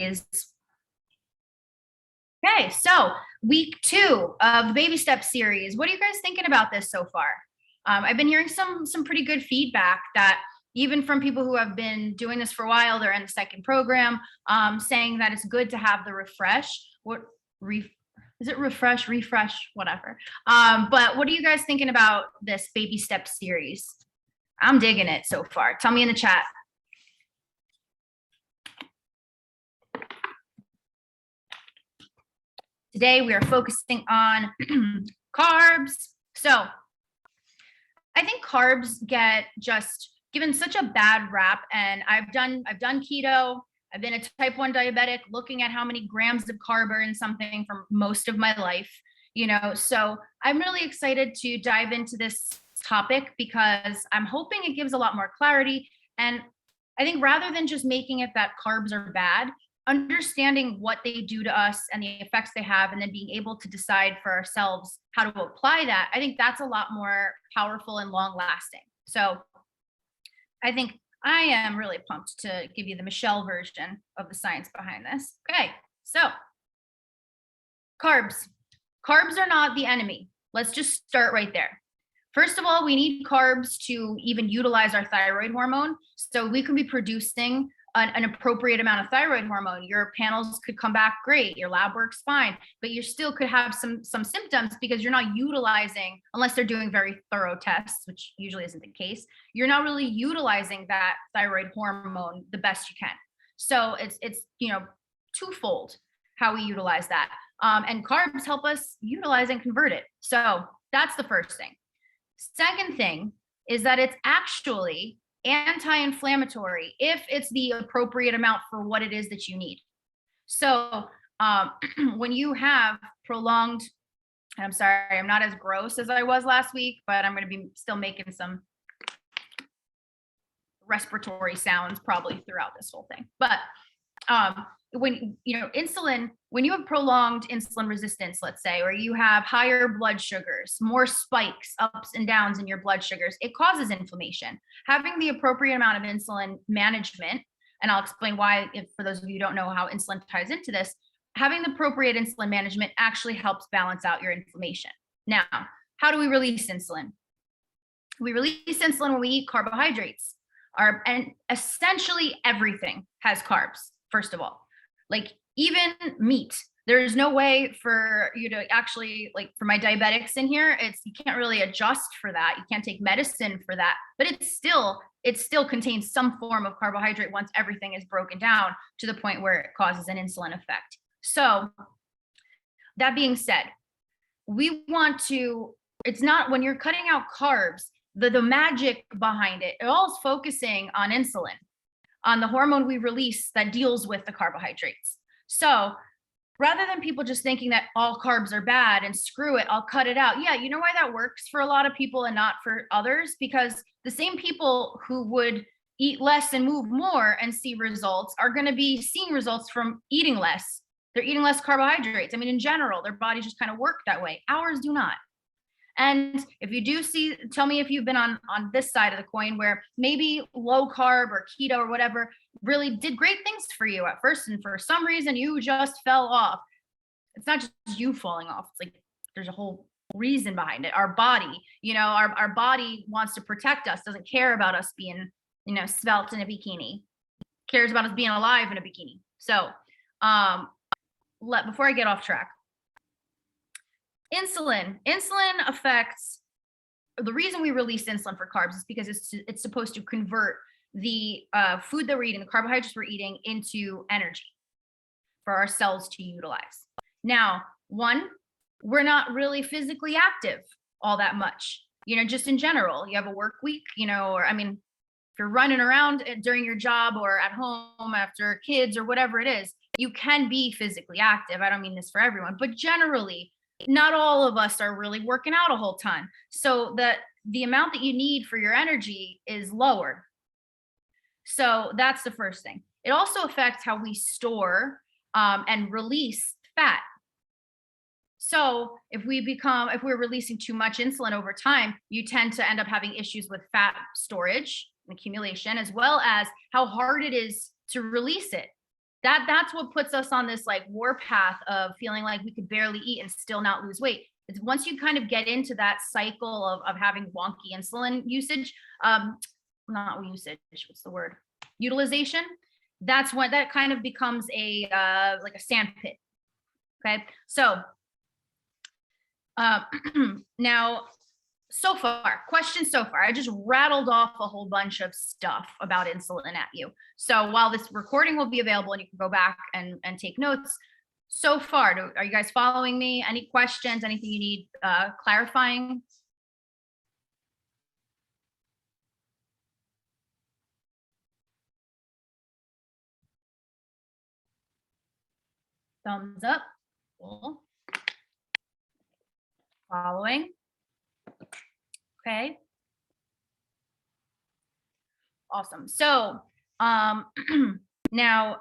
Okay, so week 2 of the Baby Steps series. What are you guys thinking about this so far? I've been hearing some pretty good feedback that even from people who have been doing this for a while, they're in the second program, saying that it's good to have the refresh. Is it refresh, whatever. But what are you guys thinking about this Baby Steps series? I'm digging it so far. Tell me in the chat. Today we are focusing on carbs. So I think carbs get just given such a bad rap, and I've done keto. I've been a type 1 diabetic, looking at how many grams of carb are in something for most of my life, so I'm really excited to dive into this topic because I'm hoping it gives a lot more clarity. And I think rather than just making it that carbs are bad, understanding what they do to us and the effects they have, and then being able to decide for ourselves how to apply that, I think that's a lot more powerful and long lasting. So I think I am really pumped to give you the Michelle version of the science behind this. Okay, so carbs. Carbs are not the enemy. Let's just start right there. First of all, we need carbs to even utilize our thyroid hormone. So we can be producing an appropriate amount of thyroid hormone. Your panels could come back great, your lab works fine, but you still could have some symptoms because you're not utilizing, unless they're doing very thorough tests, which usually isn't the case, you're not really utilizing that thyroid hormone the best you can. So it's twofold how we utilize that. And carbs help us utilize and convert it. So that's the first thing. Second thing is that it's actually anti-inflammatory if it's the appropriate amount for what it is that you need. So when you have prolonged, I'm sorry, I'm not as gross as I was last week, but I'm going to be still making some respiratory sounds probably throughout this whole thing. But when insulin, when you have prolonged insulin resistance, let's say, or you have higher blood sugars, more spikes, ups and downs in your blood sugars, it causes inflammation. Having the appropriate amount of insulin management, and I'll explain why, if for those of you who don't know how insulin ties into this, having the appropriate insulin management actually helps balance out your inflammation. Now, how do we release insulin? We release insulin when we eat carbohydrates. And essentially everything has carbs, first of all. Like even meat, there's no way for you to actually, like for my diabetics in here, you can't really adjust for that. You can't take medicine for that, but it still contains some form of carbohydrate once everything is broken down to the point where it causes an insulin effect. So that being said, it's not, when you're cutting out carbs, the magic behind it all is focusing on insulin, on the hormone we release that deals with the carbohydrates. So rather than people just thinking that all carbs are bad and screw it, I'll cut it out. Yeah, you know why that works for a lot of people and not for others? Because the same people who would eat less and move more and see results are going to be seeing results from eating less. They're eating less carbohydrates. I mean, in general, their bodies just kind of work that way. Ours do not. And if you do see, tell me if you've been on this side of the coin where maybe low carb or keto or whatever really did great things for you at first, and for some reason you just fell off. It's not just you falling off. It's like there's a whole reason behind it. Our body, our body wants to protect us, doesn't care about us being, svelte in a bikini, cares about us being alive in a bikini. So before I get off track, Insulin affects, the reason we release insulin for carbs is because it's supposed to convert the food that we're eating, the carbohydrates we're eating, into energy for our cells to utilize. Now, we're not really physically active all that much, just in general. You have a work week, if you're running around during your job or at home after kids or whatever it is, you can be physically active. I don't mean this for everyone, but generally, not all of us are really working out a whole ton. So the amount that you need for your energy is lower. So that's the first thing. It also affects how we store and release fat. So if we're releasing too much insulin over time, you tend to end up having issues with fat storage and accumulation, as well as how hard it is to release it. That's what puts us on this like war path of feeling like we could barely eat and still not lose weight. It's once you kind of get into that cycle of having wonky insulin usage, not usage, what's the word? Utilization. That's when that kind of becomes a like a sand pit. Okay. So now so far, questions so far. I just rattled off a whole bunch of stuff about insulin at you. So while this recording will be available and you can go back and take notes, so far, are you guys following me? Any questions, anything you need clarifying? Thumbs up. Cool. Following. Okay. Awesome. So now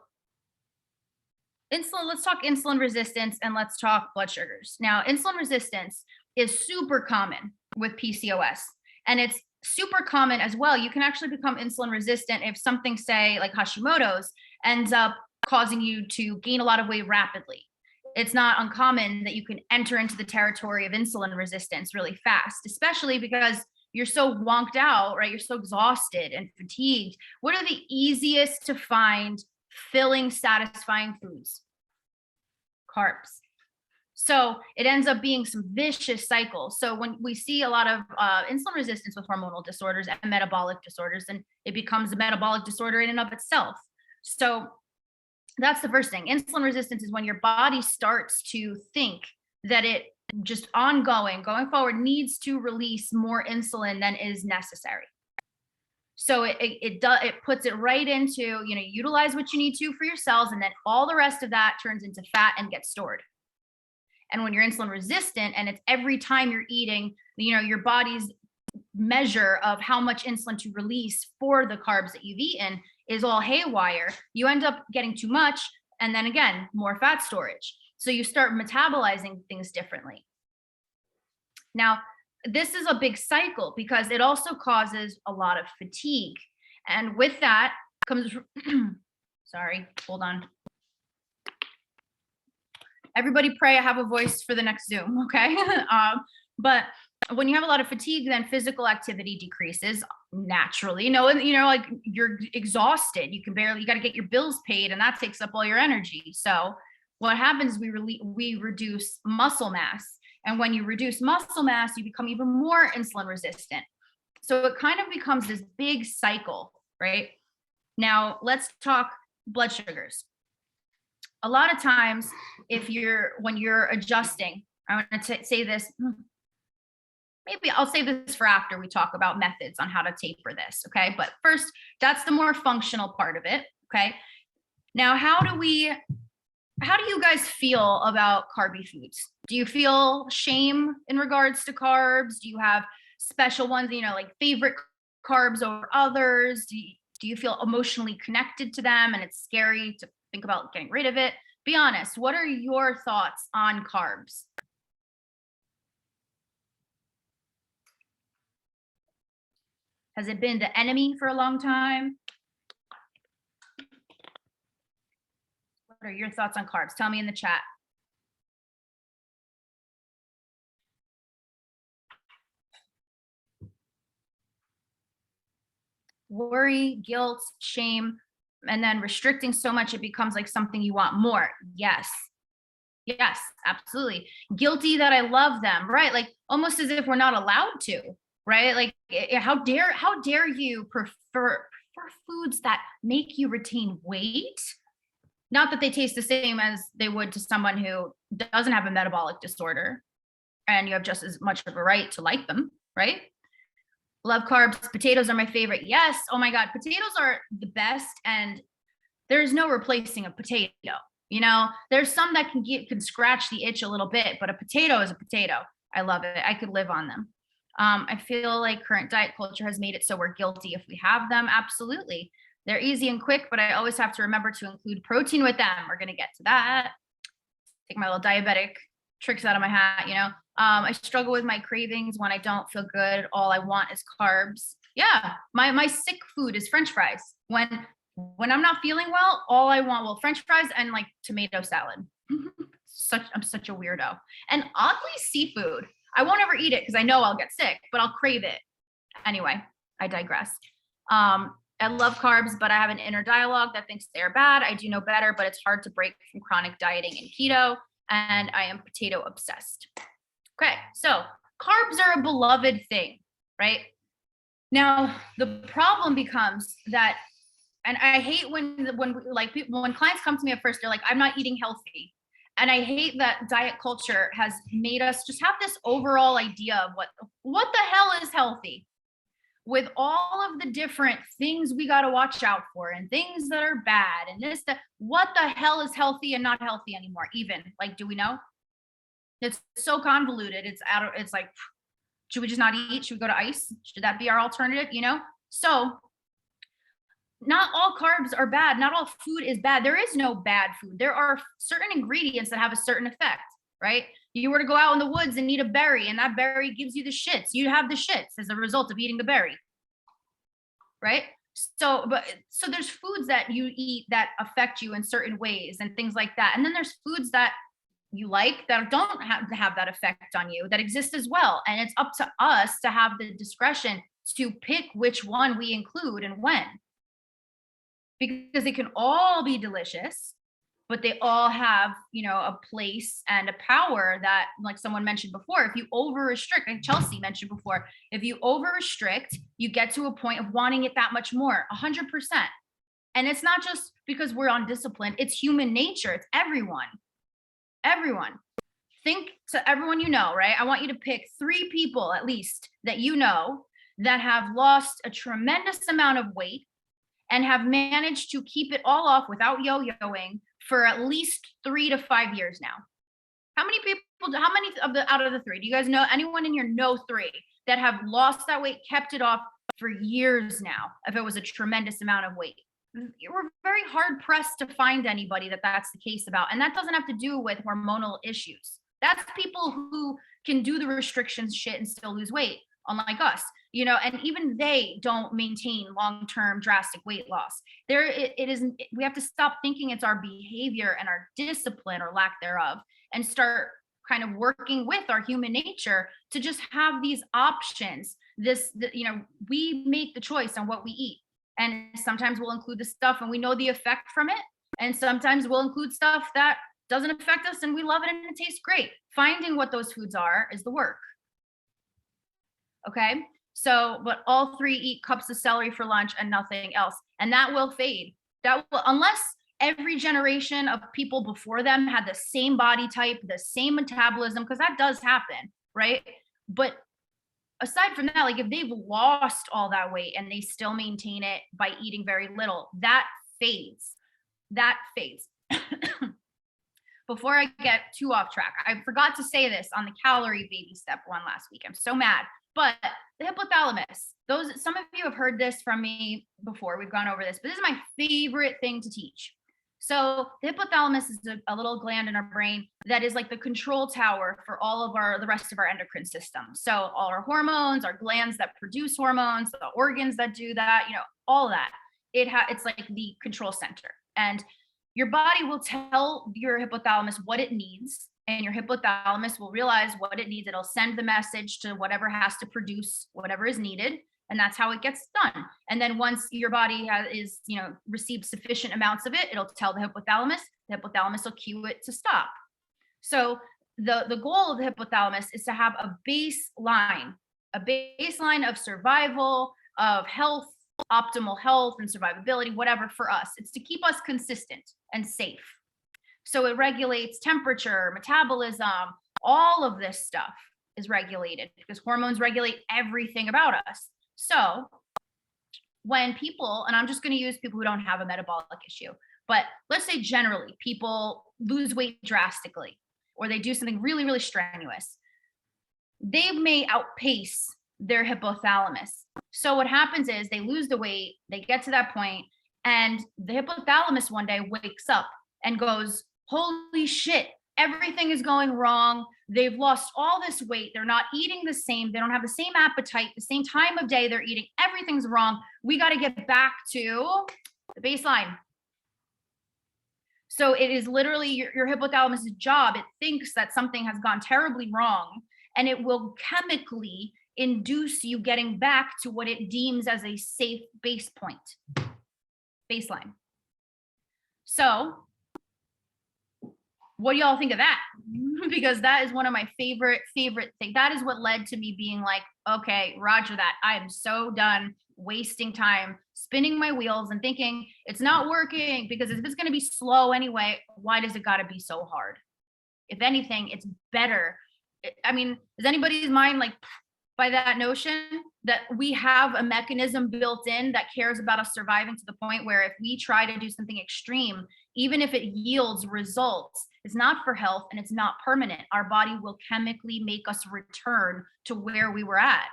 insulin, let's talk insulin resistance and let's talk blood sugars. Now, insulin resistance is super common with PCOS, and it's super common as well. You can actually become insulin resistant if something, say, like Hashimoto's, ends up causing you to gain a lot of weight rapidly. It's not uncommon that you can enter into the territory of insulin resistance really fast, especially because you're so wonked out, right? You're so exhausted and fatigued. What are the easiest to find filling, satisfying foods? Carbs. So it ends up being some vicious cycles. So when we see a lot of insulin resistance with hormonal disorders and metabolic disorders, then it becomes a metabolic disorder in and of itself. So that's the first thing. Insulin resistance is when your body starts to think that it just going forward, needs to release more insulin than is necessary. So it puts it right into, utilize what you need to for your cells, and then all the rest of that turns into fat and gets stored. And when you're insulin resistant and it's every time you're eating, your body's measure of how much insulin to release for the carbs that you've eaten is all haywire, you end up getting too much, and then again, more fat storage. So you start metabolizing things differently. Now, this is a big cycle because it also causes a lot of fatigue. And with that comes, sorry, hold on. Everybody pray I have a voice for the next Zoom, okay? But when you have a lot of fatigue, then physical activity decreases naturally. Like you're exhausted. You got to get your bills paid, and that takes up all your energy. So what happens, we reduce muscle mass. And when you reduce muscle mass, you become even more insulin resistant. So it kind of becomes this big cycle, right? Now, let's talk blood sugars. A lot of times, when you're adjusting, I want to say this, maybe I'll say this for after we talk about methods on how to taper this, okay? But first, that's the more functional part of it, okay? Now, how do you guys feel about carby foods? Do you feel shame in regards to carbs? Do you have special ones, like favorite carbs over others? Do you feel emotionally connected to them and it's scary to think about getting rid of it? Be honest. What are your thoughts on carbs? Has it been the enemy for a long time? What are your thoughts on carbs? Tell me in the chat. Worry, guilt, shame, and then restricting so much it becomes like something you want more. Yes, absolutely. Guilty that I love them, right? Like almost as if we're not allowed to, right? Like how dare you prefer foods that make you retain weight? Not that they taste the same as they would to someone who doesn't have a metabolic disorder, and you have just as much of a right to like them, right? Love carbs. Potatoes are my favorite. Yes. Oh my God. Potatoes are the best. And there's no replacing a potato. There's some that can scratch the itch a little bit, but a potato is a potato. I love it. I could live on them. I feel like current diet culture has made it so we're guilty if we have them. Absolutely. They're easy and quick, but I always have to remember to include protein with them. We're going to get to that. Take my little diabetic tricks out of my hat, I struggle with my cravings when I don't feel good. All I want is carbs. Yeah, my sick food is French fries. When When I'm not feeling well, all I want, well, French fries and like tomato salad. I'm such a weirdo. And oddly, seafood. I won't ever eat it because I know I'll get sick, but I'll crave it. Anyway, I digress. I love carbs, but I have an inner dialogue that thinks they're bad. I do know better, but it's hard to break from chronic dieting and keto. And I am potato obsessed. Okay, so carbs are a beloved thing, right? Now, the problem becomes that, and I hate when clients come to me at first, they're like, I'm not eating healthy. And I hate that diet culture has made us just have this overall idea of what the hell is healthy, with all of the different things we got to watch out for and things that are bad and this, that, what the hell is healthy and not healthy anymore? Even like, do we know? It's so convoluted. It's like, should we just not eat? Should we go to ice? Should that be our alternative? So not all carbs are bad. Not all food is bad. There is no bad food. There are certain ingredients that have a certain effect, right? You were to go out in the woods and eat a berry, and that berry gives you the shits. You have the shits as a result of eating the berry, right? So there's foods that you eat that affect you in certain ways and things like that. And then there's foods that you like that don't have that effect on you that exist as well. And it's up to us to have the discretion to pick which one we include and when. Because they can all be delicious, but they all have, a place and a power that, like someone mentioned before, if you over restrict, like Chelsea mentioned before, if you over restrict, you get to a point of wanting it that much more, 100%. And it's not just because we're undisciplined, it's human nature. It's everyone. Think to everyone right? I want you to pick 3 people at least that that have lost a tremendous amount of weight and have managed to keep it all off without yo-yoing for at least 3 to 5 years now. How many out of the 3, do you guys know anyone in here know 3 that have lost that weight, kept it off for years now, if it was a tremendous amount of weight? We're very hard pressed to find anybody that's the case about. And that doesn't have to do with hormonal issues. That's people who can do the restrictions shit and still lose weight, unlike us, and even they don't maintain long-term drastic weight loss. We have to stop thinking it's our behavior and our discipline or lack thereof, and start kind of working with our human nature to just have these options. We make the choice on what we eat. And sometimes we'll include the stuff and we know the effect from it. And sometimes we'll include stuff that doesn't affect us and we love it and it tastes great. Finding what those foods are is the work. Okay. So, but all 3 eat cups of celery for lunch and nothing else. And that will fade. Unless every generation of people before them had the same body type, the same metabolism, because that does happen, right? But aside from that, like if they've lost all that weight and they still maintain it by eating very little, that fades. Before I get too off track, I forgot to say this on the calorie baby step one last week. I'm so mad. But the hypothalamus, some of you have heard this from me before. We've gone over this, but this is my favorite thing to teach. So the hypothalamus is a little gland in our brain that is like the control tower for all of the rest of our endocrine system. So all our hormones, our glands that produce hormones, the organs that do that, all that. It's like the control center. And your body will tell your hypothalamus what it needs, and your hypothalamus will realize what it needs. It'll send the message to whatever has to produce whatever is needed. And that's how it gets done. And then once your body receives sufficient amounts of it, it'll tell the hypothalamus will cue it to stop. So the goal of the hypothalamus is to have a baseline of survival, of health, optimal health and survivability, whatever for us. It's to keep us consistent and safe. So it regulates temperature, metabolism, all of this stuff is regulated because hormones regulate everything about us. So when people, and I'm just going to use people who don't have a metabolic issue, but let's say generally people lose weight drastically, or they do something really, really strenuous, they may outpace their hypothalamus. So what happens is they lose the weight, they get to that point, and the hypothalamus one day wakes up and goes, holy shit, everything is going wrong. They've lost all this weight. They're not eating the same. They don't have the same appetite, the same time of day they're eating. Everything's wrong. We got to get back to the baseline. So it is literally your hypothalamus' job. It thinks that something has gone terribly wrong, and it will chemically induce you getting back to what it deems as a safe base point, baseline. So what do y'all think of that? Because that is one of my favorite things. That is what led to me being like, okay, roger that. I am so done wasting time spinning my wheels and thinking it's not working, because if it's going to be slow anyway, why does it got to be so hard? If anything, it's better. I mean, is anybody's mind like by that notion that we have a mechanism built in that cares about us surviving to the point where if we try to do something extreme, even if it yields results, it's not for health and it's not permanent. Our body will chemically make us return to where we were at.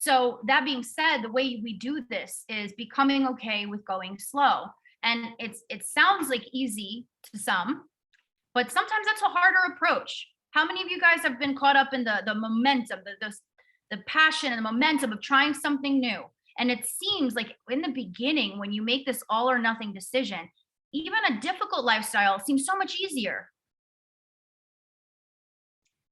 So that being said, the way we do this is becoming okay with going slow. And it sounds like easy to some, but sometimes that's a harder approach. How many of you guys have been caught up in the momentum, the passion and the momentum of trying something new? And it seems like in the beginning, when you make this all or nothing decision, even a difficult lifestyle seems so much easier.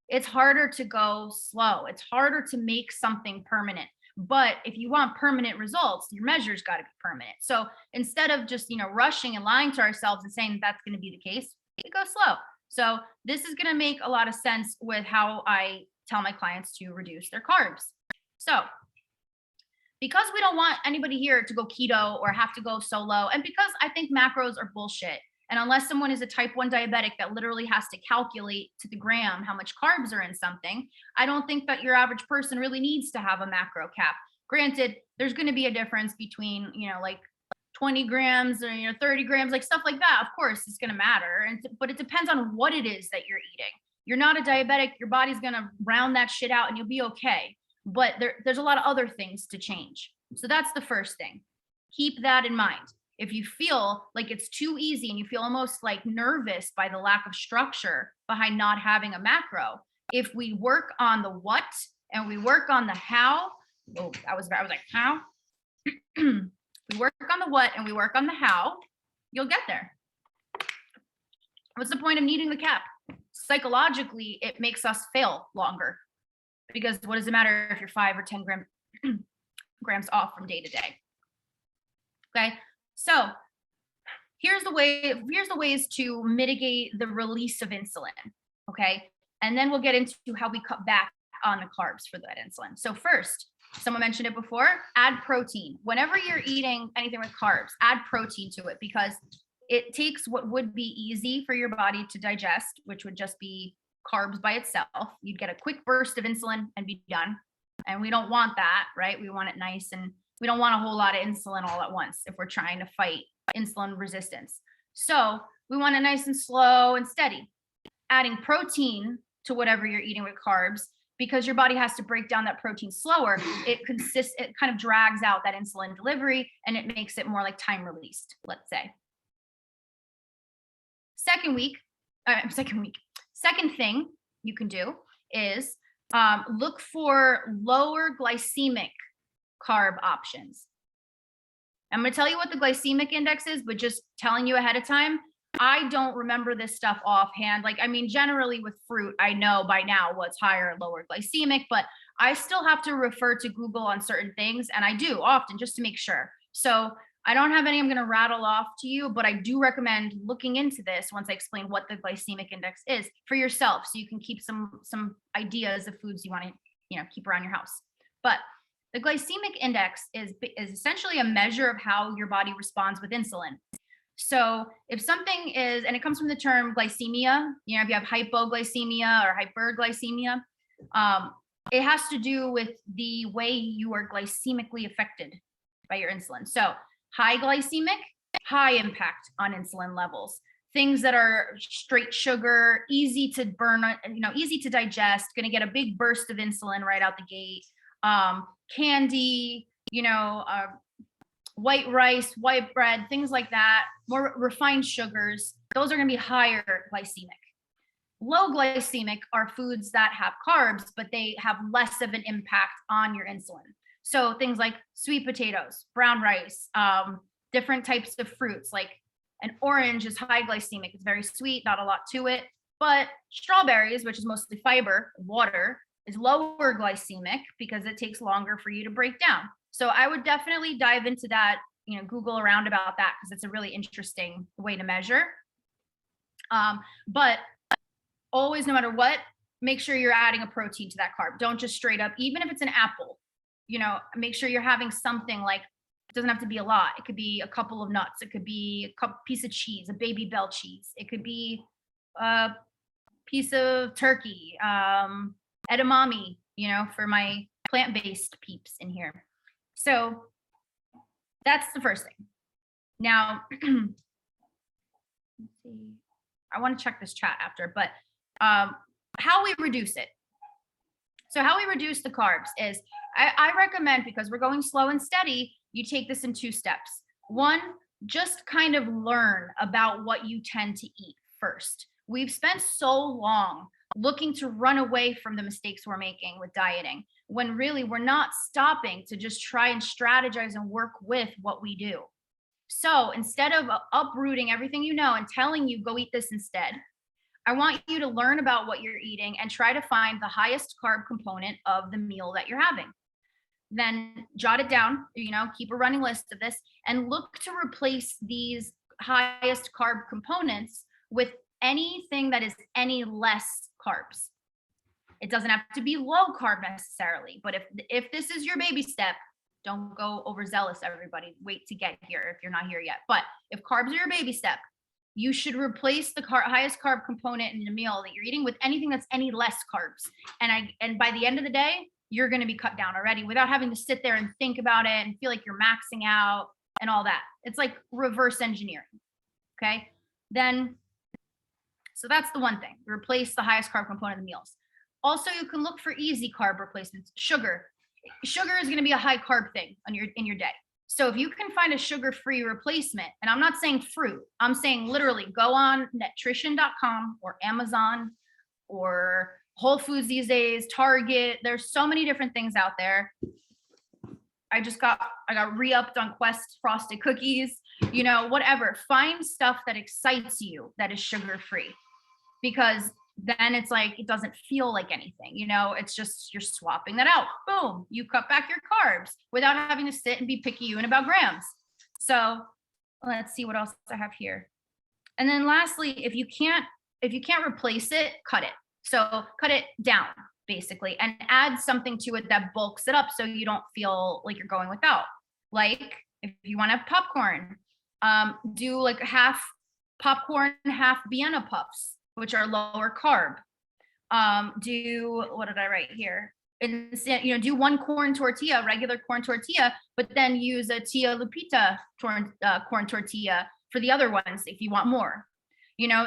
It's harder to go slow. It's harder to make something permanent. But if you want permanent results, your measures got to be permanent. So instead of just, rushing and lying to ourselves and saying that's going to be the case, we go slow. So this is going to make a lot of sense with how I tell my clients to reduce their carbs. So because we don't want anybody here to go keto or have to go solo, and because I think macros are bullshit, and unless someone is a type 1 diabetic that literally has to calculate to the gram how much carbs are in something, I don't think that your average person really needs to have a macro cap. Granted, there's going to be a difference between, like 20 grams or 30 grams, like stuff like that. Of course, it's going to matter, but it depends on what it is that you're eating. You're not a diabetic, your body's going to round that shit out and you'll be okay. But there's a lot of other things to change. So that's the first thing. Keep that in mind. If you feel like it's too easy and you feel almost like nervous by the lack of structure behind not having a macro, if we work on the what and we work on the how, I was like, how? We work on the what and we work on the how, you'll get there. What's the point of needing the cap? Psychologically, it makes us fail longer, because what does it matter if you're 5 or 10 grams off from day to day? Okay, so here's the ways to mitigate the release of insulin. Okay, and then we'll get into how we cut back on the carbs for that insulin. So first, someone mentioned it before, add protein. Whenever you're eating anything with carbs, add protein to it, because it takes what would be easy for your body to digest, which would just be carbs by itself. You'd get a quick burst of insulin and be done. And we don't want that, right? We want it nice, and we don't want a whole lot of insulin all at once if we're trying to fight insulin resistance. So we want it nice and slow and steady. Adding protein to whatever you're eating with carbs, because your body has to break down that protein slower, it kind of drags out that insulin delivery and it makes it more like time released, let's say. Second thing you can do is look for lower glycemic carb options. I'm going to tell you what the glycemic index is, but just telling you ahead of time, I don't remember this stuff offhand. Generally with fruit, I know by now what's higher or lower glycemic, but I still have to refer to Google on certain things, and I do often just to make sure. So I don't have any I'm going to rattle off to you, but I do recommend looking into this once I explain what the glycemic index is for yourself, so you can keep some ideas of foods you want to keep around your house. But the glycemic index is essentially a measure of how your body responds with insulin. So if something is, and it comes from the term glycemia, if you have hypoglycemia or hyperglycemia, it has to do with the way you are glycemically affected by your insulin. So high glycemic, high impact on insulin levels. Things that are straight sugar, easy to burn, easy to digest, going to get a big burst of insulin right out the gate. Candy, white rice, white bread, things like that, more refined sugars, those are going to be higher glycemic. Low glycemic are foods that have carbs, but they have less of an impact on your insulin. So things like sweet potatoes, brown rice, different types of fruits, like an orange is high glycemic. It's very sweet, not a lot to it. But strawberries, which is mostly fiber, water, is lower glycemic because it takes longer for you to break down. So I would definitely dive into that, Google around about that because it's a really interesting way to measure. But always, no matter what, make sure you're adding a protein to that carb. Don't just straight up, even if it's an apple, make sure you're having something like, it doesn't have to be a lot. It could be a couple of nuts. It could be a piece of cheese, a baby bell cheese. It could be a piece of turkey, edamame, for my plant-based peeps in here. So that's the first thing. Now, let's see. I want to check this chat after, but how we reduce it. So how we reduce the carbs is, I recommend, because we're going slow and steady, you take this in 2 steps. One, just kind of learn about what you tend to eat first. We've spent so long looking to run away from the mistakes we're making with dieting, when really we're not stopping to just try and strategize and work with what we do. So instead of uprooting everything and telling you go eat this instead, I want you to learn about what you're eating and try to find the highest carb component of the meal that you're having. Then jot it down, keep a running list of this, and look to replace these highest carb components with anything that is any less carbs. It doesn't have to be low carb necessarily, but if this is your baby step, don't go overzealous, everybody. Wait to get here if you're not here yet. But if carbs are your baby step, you should replace the highest carb component in the meal that you're eating with anything that's any less carbs. And by the end of the day, you're going to be cut down already without having to sit there and think about it and feel like you're maxing out and all that. It's like reverse engineering. Okay. So that's the one thing. Replace the highest carb component of the meals. Also, you can look for easy carb replacements. Sugar is going to be a high carb thing in your day. So if you can find a sugar-free replacement, and I'm not saying fruit, I'm saying literally go on nutrition.com or Amazon or Whole Foods these days, Target. There's so many different things out there. I got re-upped on Quest frosted cookies, whatever. Find stuff that excites you that is sugar-free, because then it's like, it doesn't feel like anything, it's just, you're swapping that out. Boom, you cut back your carbs without having to sit and be picky about grams. So let's see what else I have here. And then lastly, if you can't replace it, cut it. So cut it down basically, and add something to it that bulks it up so you don't feel like you're going without. Like if you want to have popcorn, do like half popcorn, half Vienna puffs, which are lower carb. What did I write here? Instead, do 1 corn tortilla, regular corn tortilla, but then use a Tia Lupita corn tortilla for the other ones if you want more.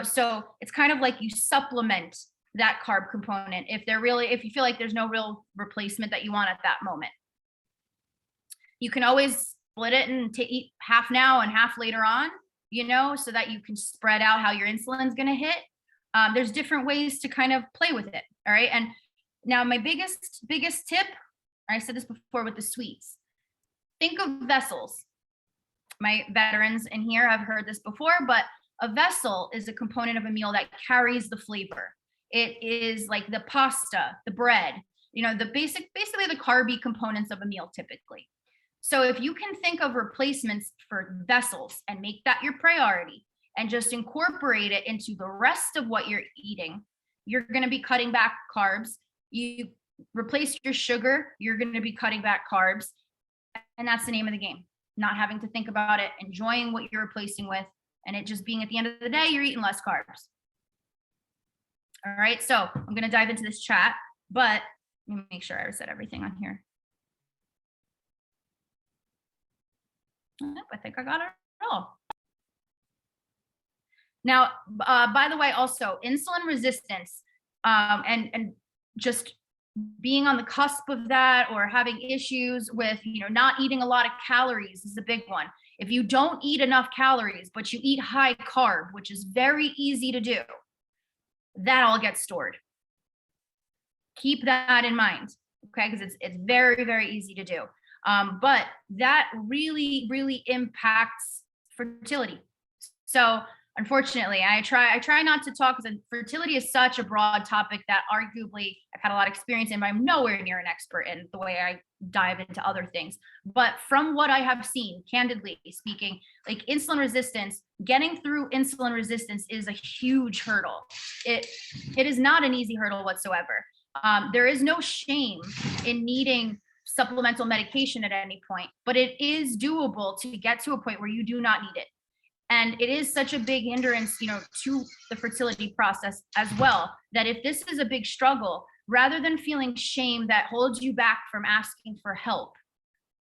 So it's kind of like you supplement that carb component if you feel like there's no real replacement that you want at that moment. You can always split it and eat half now and half later on, so that you can spread out how your insulin's going to hit. There's different ways to kind of play with it. All right. And now my biggest tip, I said this before with the sweets, think of vessels. My veterans in here have heard this before, but a vessel is a component of a meal that carries the flavor. It is like the pasta, the bread, basically the carby components of a meal typically. So if you can think of replacements for vessels and make that your priority, and just incorporate it into the rest of what you're eating, you're going to be cutting back carbs. You replace your sugar, you're going to be cutting back carbs. And that's the name of the game. Not having to think about it, enjoying what you're replacing with, and it just being at the end of the day, you're eating less carbs. All right, so I'm going to dive into this chat, but let me make sure I said everything on here. I think I got it all. Now, by the way, also insulin resistance and just being on the cusp of that, or having issues with, not eating a lot of calories is a big one. If you don't eat enough calories, but you eat high carb, which is very easy to do, that all gets stored. Keep that in mind, okay? Because it's very, very easy to do. But that really, really impacts fertility. So unfortunately, I try not to talk, because fertility is such a broad topic that arguably I've had a lot of experience in, but I'm nowhere near an expert in the way I dive into other things. But from what I have seen, candidly speaking, like insulin resistance, getting through insulin resistance is a huge hurdle. It is not an easy hurdle whatsoever. There is no shame in needing supplemental medication at any point, but it is doable to get to a point where you do not need it. And it is such a big hindrance, to the fertility process as well, that if this is a big struggle, rather than feeling shame that holds you back from asking for help,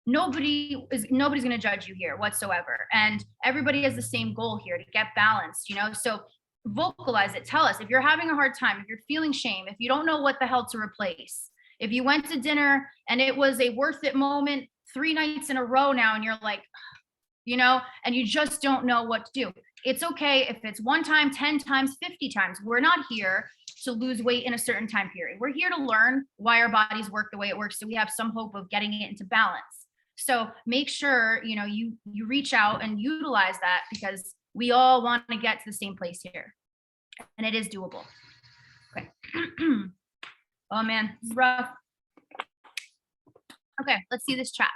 nobody's going to judge you here whatsoever. And everybody has the same goal here, to get balanced, so vocalize it. Tell us if you're having a hard time, if you're feeling shame, if you don't know what the hell to replace, if you went to dinner and it was a worth it moment 3 nights in a row now, and you're like, and you just don't know what to do. It's okay if it's 1 time, 10 times, 50 times. We're not here to lose weight in a certain time period. We're here to learn why our bodies work the way it works, so we have some hope of getting it into balance. So make sure, you reach out and utilize that, because we all want to get to the same place here, and it is doable. Okay. Oh man, this is rough. Okay, let's see this chat.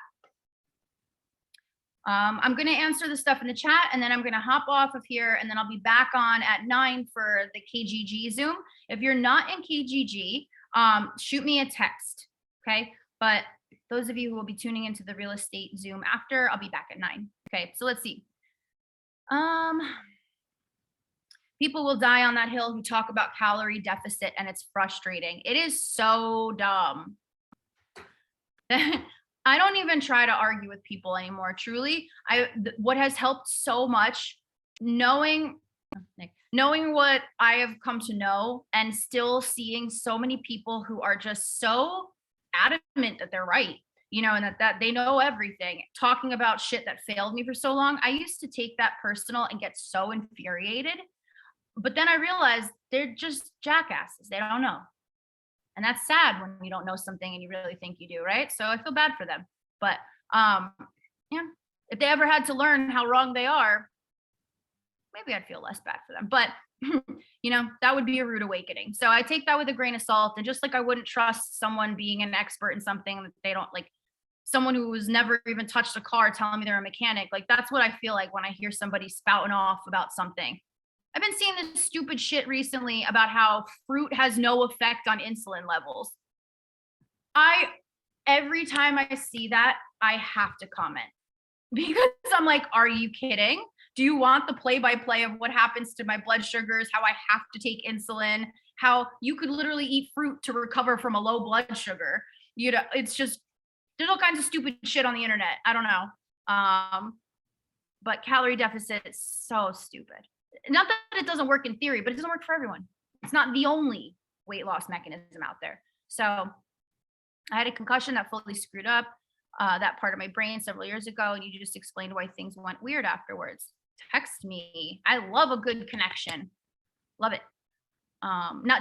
I'm going to answer the stuff in the chat, and then I'm going to hop off of here, and then I'll be back on at 9 for the KGG Zoom. If you're not in KGG, shoot me a text, okay? But those of you who will be tuning into the real estate Zoom after, I'll be back at 9. Okay, so let's see. People will die on that hill who talk about calorie deficit, and it's frustrating. It is so dumb. I don't even try to argue with people anymore. Truly, what has helped so much, knowing what I have come to know, and still seeing so many people who are just so adamant that they're right, and that they know everything, talking about shit that failed me for so long. I used to take that personal and get so infuriated, but then I realized they're just jackasses. They don't know. And that's sad when you don't know something and you really think you do, right? So I feel bad for them. But if they ever had to learn how wrong they are, maybe I'd feel less bad for them. But that would be a rude awakening. So I take that with a grain of salt. And just like I wouldn't trust someone being an expert in something that they don't like, someone who was never even touched a car telling me they're a mechanic. Like, that's what I feel like when I hear somebody spouting off about something. I've been seeing this stupid shit recently about how fruit has no effect on insulin levels. Every time I see that, I have to comment, because I'm like, are you kidding? Do you want the play-by-play of what happens to my blood sugars, how I have to take insulin, how you could literally eat fruit to recover from a low blood sugar? It's just, there's all kinds of stupid shit on the internet. I don't know. But calorie deficit is so stupid. Not that it doesn't work in theory, but it doesn't work for everyone. It's not the only weight loss mechanism out there. So I had a concussion that fully screwed up that part of my brain several years ago, and you just explained why things went weird afterwards. Text me. I love a good connection. Love it.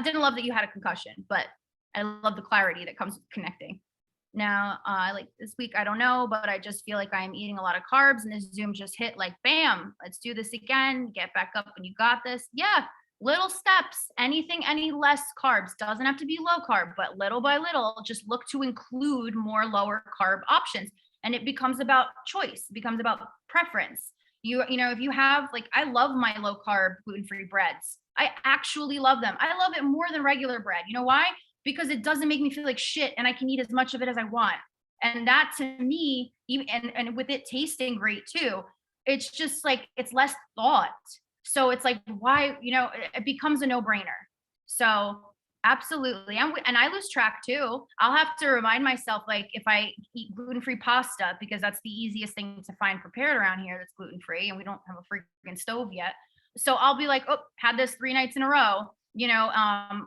Didn't love that you had a concussion, but I love the clarity that comes with connecting. Now, like this week, I don't know, but I just feel like I'm eating a lot of carbs, and this Zoom just hit like, bam, let's do this again. Get back up when you got this. Yeah, little steps, any less carbs. Doesn't have to be low carb, but little by little, just look to include more lower carb options. And it becomes about choice, it becomes about preference. If you have, like, I love my low carb gluten-free breads. I actually love them. I love it more than regular bread. You know why? Because it doesn't make me feel like shit, and I can eat as much of it as I want. And that, to me, even and with it tasting great too, it's just like, it's less thought. So it's like, why, it becomes a no-brainer. So absolutely. And I lose track too. I'll have to remind myself, like, if I eat gluten-free pasta, because that's the easiest thing to find prepared around here that's gluten-free, and we don't have a freaking stove yet. So I'll be like, oh, had this 3 nights in a row.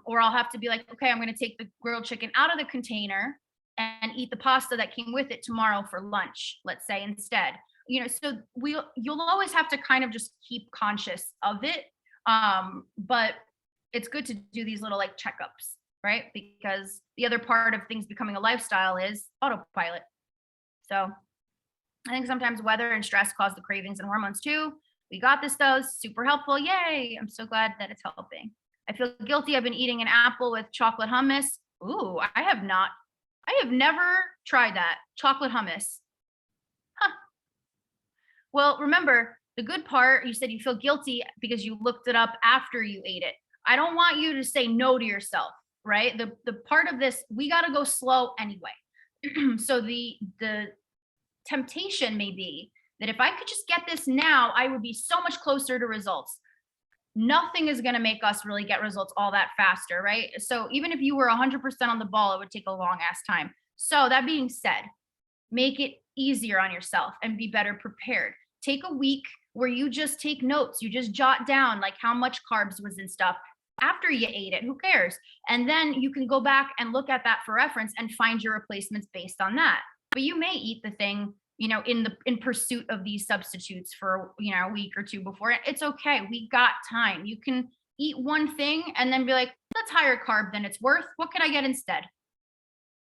Or I'll have to be like, okay, I'm going to take the grilled chicken out of the container and eat the pasta that came with it tomorrow for lunch, let's say, instead. So you'll always have to kind of just keep conscious of it. But it's good to do these little like checkups, right? Because the other part of things becoming a lifestyle is autopilot. So I think sometimes weather and stress cause the cravings and hormones too. We got this though, super helpful. Yay. I'm so glad that it's helping. I feel guilty. I've been eating an apple with chocolate hummus. Ooh, I have not. I have never tried that. Chocolate hummus. Huh. Well, remember, the good part, you said you feel guilty because you looked it up after you ate it. I don't want you to say no to yourself, right? The part of this, we got to go slow anyway. So the temptation may be that if I could just get this now, I would be so much closer to results. Nothing is going to make us really get results all that faster, right? So even if you were 100% on the ball, it would take a long ass time. So that being said, make it easier on yourself and be better prepared. Take a week where you just take notes, you just jot down like how much carbs was in stuff after you ate it, who cares? And then you can go back and look at that for reference and find your replacements based on that. But you may eat the thing, in pursuit of these substitutes for, a week or two before. It's okay. We got time. You can eat one thing and then be like, that's higher carb than it's worth. What can I get instead?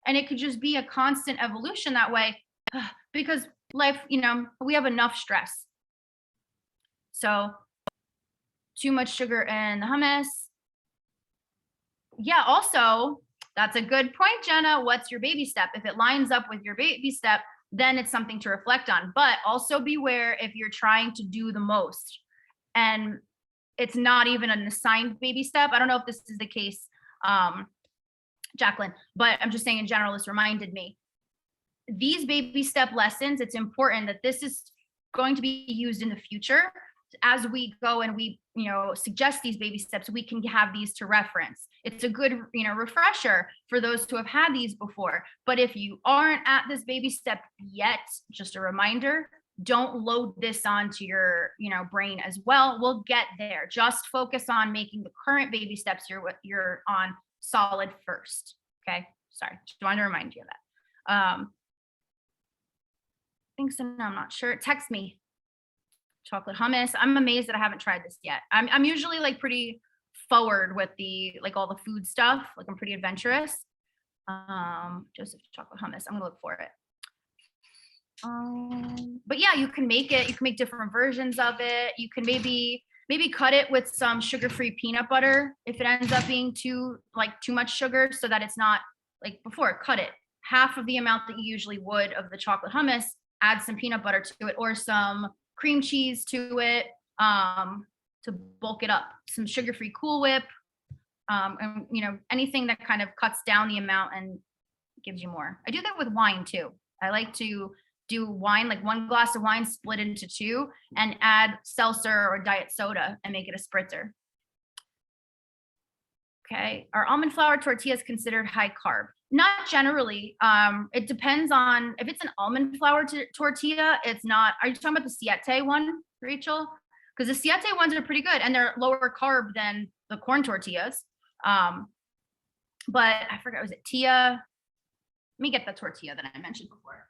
And it could just be a constant evolution that way because life, we have enough stress. So too much sugar in the hummus. Yeah, also, that's a good point, Jenna. What's your baby step? If it lines up with your baby step, then it's something to reflect on. But also beware if you're trying to do the most and it's not even an assigned baby step. I don't know if this is the case, Jacqueline, but I'm just saying in general, this reminded me. These baby step lessons, it's important that this is going to be used in the future as we go and we suggest these baby steps. We can have these to reference. It's a good refresher for those who have had these before. But if you aren't at this baby step yet, just a reminder, don't load this onto your brain as well. We'll get there. Just focus on making the current baby steps you're on solid first. Okay, sorry, just wanted to remind you of that. I think so. No, I'm not sure. Text me. Chocolate hummus. I'm amazed that I haven't tried this yet. I'm usually like pretty forward with all the food stuff. Like I'm pretty adventurous. Joseph chocolate hummus. I'm gonna look for it. But yeah, you can make it. You can make different versions of it. You can maybe cut it with some sugar-free peanut butter if it ends up being too much sugar, so that it's not like before. Cut it half of the amount that you usually would of the chocolate hummus. Add some peanut butter to it or some cream cheese to it to bulk it up. Some sugar-free Cool Whip, and anything that kind of cuts down the amount and gives you more. I do that with wine too. I like to do wine, like 1 glass of wine split into 2 and add seltzer or diet soda and make it a spritzer. Okay, are almond flour tortillas considered high carb? Not generally. It depends on if it's an almond flour tortilla. It's not. Are you talking about the siete one, Rachel? Because the siete ones are pretty good and they're lower carb than the corn tortillas. But I forgot, was it Tia? Let me get the tortilla that I mentioned before.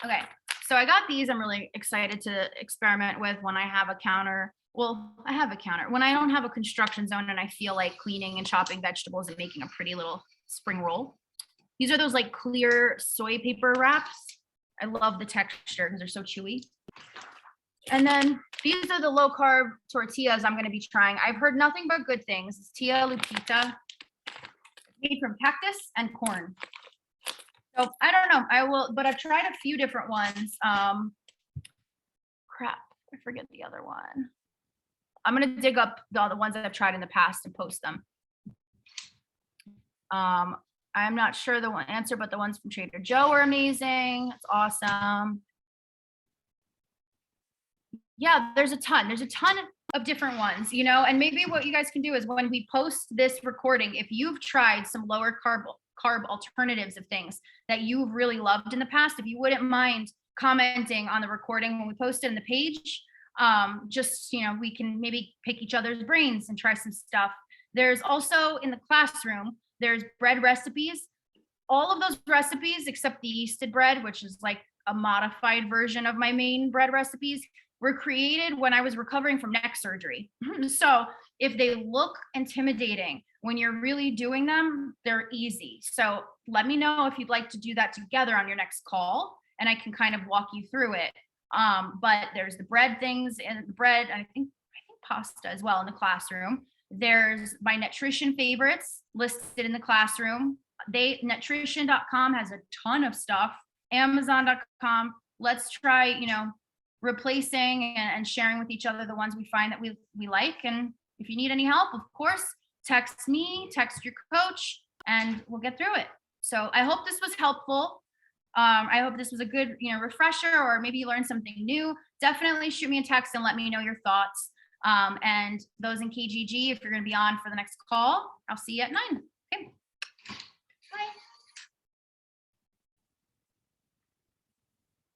Okay, so I got these. I'm really excited to experiment with when I have a counter. Well, I have a counter. When I don't have a construction zone and I feel like cleaning and chopping vegetables and making a pretty little spring roll. These are those like clear soy paper wraps. I love the texture because they're so chewy. And then these are the low carb tortillas I'm going to be trying. I've heard nothing but good things. It's Tia Lupita. It's made from cactus and corn. So I don't know. But I've tried a few different ones. Crap, I forget the other one. I'm gonna dig up all the ones that I've tried in the past and post them. I'm not sure the answer, but the ones from Trader Joe are amazing. It's awesome. Yeah, there's a ton of different ones, and maybe what you guys can do is when we post this recording, if you've tried some lower carb alternatives of things that you've really loved in the past, if you wouldn't mind commenting on the recording when we post it in the page, just we can maybe pick each other's brains and try some stuff. There's also in the classroom, there's bread recipes. all of those recipes except the yeasted bread, which is like a modified version of my main bread recipes, were created when I was recovering from neck surgery. So if they look intimidating, when you're really doing them, they're easy. So let me know if you'd like to do that together on your next call, and I can kind of walk you through it. But there's the bread things and the bread, and I think pasta as well in the classroom. There's my nutrition favorites listed in the classroom. Nutrition.com has a ton of stuff. Amazon.com. Let's try, replacing and sharing with each other the ones we find that we like. And if you need any help, of course, text me, text your coach, and we'll get through it. So I hope this was helpful. I hope this was a good, refresher, or maybe you learned something new. Definitely shoot me a text and let me know your thoughts. And those in KGG, if you're going to be on for the next call, I'll see you at 9.